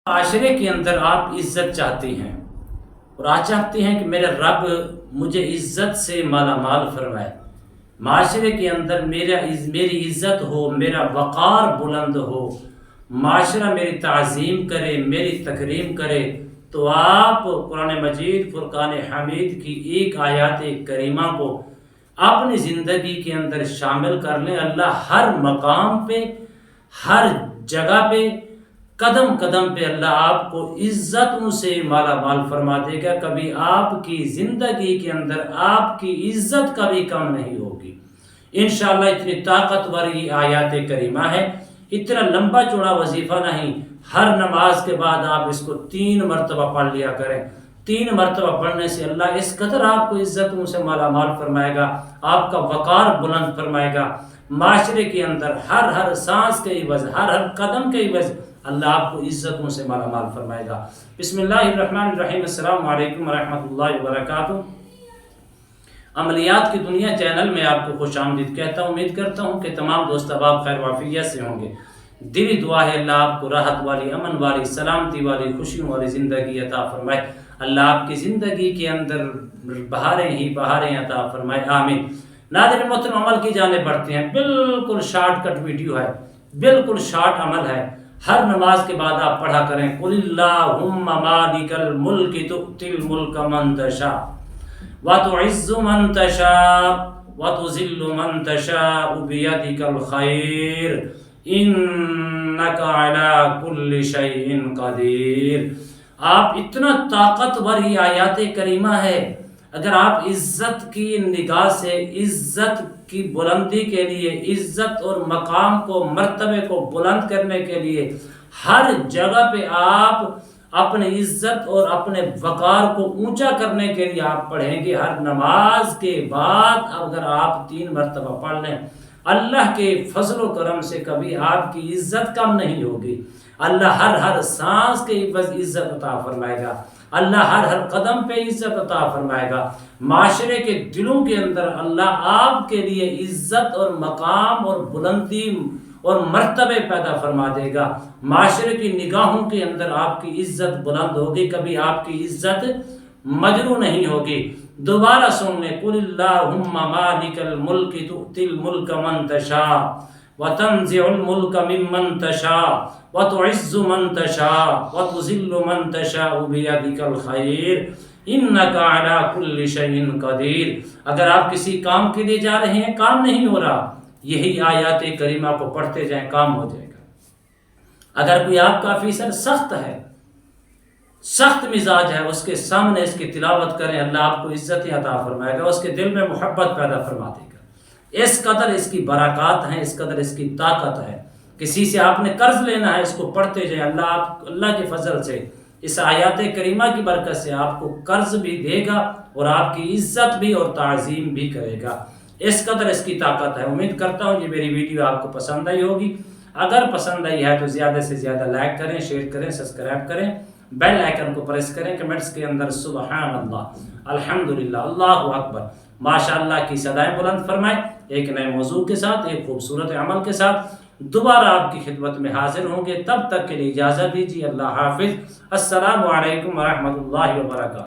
معاشرے کے اندر آپ عزت چاہتی ہیں اور آج چاہتی ہیں کہ میرے رب مجھے عزت سے مالا مال فرمائے، معاشرے کے اندر میری عزت ہو، میرا وقار بلند ہو، معاشرہ میری تعظیم کرے، میری تکریم کرے، تو آپ قرآن مجید فرقان حمید کی ایک آیات کریمہ کو اپنی زندگی کے اندر شامل کر لیں۔ اللہ ہر مقام پہ، ہر جگہ پہ، قدم قدم پہ اللہ آپ کو عزتوں سے مالا مال فرما دے گا۔ کبھی آپ کی زندگی کے اندر آپ کی عزت کبھی کم نہیں ہوگی انشاءاللہ۔ اتنی طاقتور یہ آیات کریمہ ہے، اتنا لمبا چوڑا وظیفہ نہیں، ہر نماز کے بعد آپ اس کو 3 مرتبہ پڑھ لیا کریں۔ 3 مرتبہ پڑھنے سے اللہ اس قدر آپ کو عزتوں سے مالا مال فرمائے گا، آپ کا وقار بلند فرمائے گا، معاشرے کے اندر ہر سانس کے عوض، ہر قدم کے عوض اللہ آپ کو عزتوں سے مالا مال فرمائے گا۔ بسم اللہ الرحمن الرحیم۔ السلام علیکم ورحمۃ اللہ وبرکاتہ۔ عملیات کی دنیا چینل میں آپ کو خوش آمدید کہتا ہوں۔ امید کرتا ہوں کہ تمام دوست احباب خیر وعافیت سے ہوں گے۔ دلی دعا ہے اللہ آپ کو راحت والی، امن والی، سلامتی والی، خوشیوں والی زندگی عطا فرمائے۔ اللہ آپ کی زندگی کے اندر بہاریں ہی بہاریں عطا فرمائے، آمین۔ ناظرین محترم، عمل کی جانب بڑھتے ہیں۔ بالکل شارٹ کٹ ویڈیو ہے، بالکل شارٹ عمل ہے۔ ہر نماز کے بعد آپ پڑھا کریں قل اللہم مالک الملک تؤتی الملک من تشاء وتعز من تشاء وتذل من تشاء بیدک الخیر انک علی کل شیء قدیر۔ آپ اتنا طاقتور یہ آیات کریمہ ہے، اگر آپ عزت کی نگاہ سے عزت کی بلندی کے لیے، عزت اور مقام کو، مرتبے کو بلند کرنے کے لیے ہر جگہ پہ آپ اپنی عزت اور اپنے وقار کو اونچا کرنے کے لیے آپ پڑھیں گے۔ ہر نماز کے بعد اگر آپ 3 مرتبہ پڑھ لیں، اللہ کے فضل و کرم سے کبھی آپ کی عزت کم نہیں ہوگی۔ اللہ ہر سانس کے عوض عزت عطا فرمائے گا، اللہ ہر قدم پہ عزت عطا فرمائے گا۔ معاشرے کے دلوں کے اندر اللہ آپ کے لیے عزت اور مقام اور بلندی اور مرتبے پیدا فرما دے گا۔ معاشرے کی نگاہوں کے اندر آپ کی عزت بلند ہوگی، کبھی آپ کی عزت مجروح نہیں ہوگی۔ دوبارہ سن لیں قل اللہم مالک الملک تؤتی الملک من تشاء وتنزع الملک ممن تشاء وتعز من تشاء وتذل من تشاء بیدک الخیر انک علی کل شیء قدیر۔ اگر آپ کسی کام کے لیے جا رہے ہیں، کام نہیں ہو رہا، یہی آیات کریمہ کو پڑھتے جائیں، کام ہو جائے گا۔ اگر کوئی آپ کا آفیسر سخت ہے، سخت مزاج ہے، اس کے سامنے اس کی تلاوت کریں، اللہ آپ کو عزت عطا فرمائے گا، اس کے دل میں محبت پیدا فرما دے گا۔ اس قدر اس کی برکات ہیں، اس قدر اس کی طاقت ہے۔ کسی سے آپ نے قرض لینا ہے، اس کو پڑھتے جائیں، اللہ کے فضل سے، اس آیات کریمہ کی برکت سے آپ کو قرض بھی دے گا اور آپ کی عزت بھی اور تعظیم بھی کرے گا۔ اس قدر اس کی طاقت ہے۔ امید کرتا ہوں یہ میری ویڈیو آپ کو پسند آئی ہوگی۔ اگر پسند آئی ہے تو زیادہ سے زیادہ لائک کریں، شیئر کریں، سبسکرائب کریں، بیل آئیکن کو پریس کریں، کمنٹس کے اندر سبحان اللہ، الحمدللہ، اللہ اکبر، ماشاءاللہ کی صدائیں بلند فرمائیں۔ ایک نئے موضوع کے ساتھ، ایک خوبصورت عمل کے ساتھ دوبارہ آپ کی خدمت میں حاضر ہوں گے۔ تب تک کے لیے اجازت دیجیے، اللہ حافظ، السلام علیکم ورحمۃ اللہ وبرکاتہ۔